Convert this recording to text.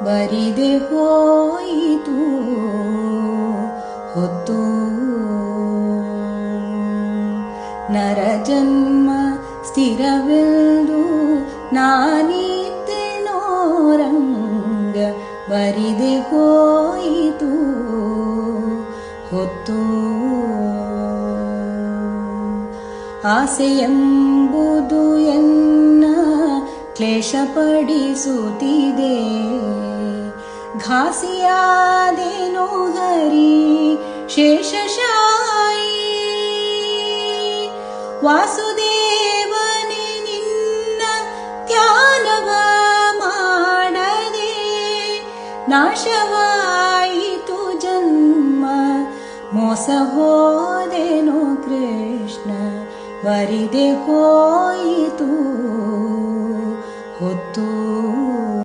ಬರಿದೆ ಹೋಯಿತು ಹೊತ್ತು. ನರಜನ್ಮ ಸ್ಥಿರವೆಂದು ನಾನಿದ್ದೆನೋ ರಂಗ, ಬರಿದೆ ಹೋಯಿತು ಹೊತ್ತು. ಆಸೆಯೆಂಬುದು ಎನ್ನ ಕ್ಲೇಶಪಡಿಸುತ್ತಿದೆ, ಘಾಸಿಯಾದೆನೋ ಹರಿ ಶೇಷಶಾಯಿ. ವಾಸುದೇವನೇ ನಿನ್ನ ಧ್ಯಾನವ ಮಾಡದೆ ನಾಶವಾಯಿತು ಜನ್ಮ, ಮೋಸ ಹೋದೆನೋ ಕೃಷ್ಣ, ಬರಿದೆ ಹೋಯಿತು ಹೊತ್ತು.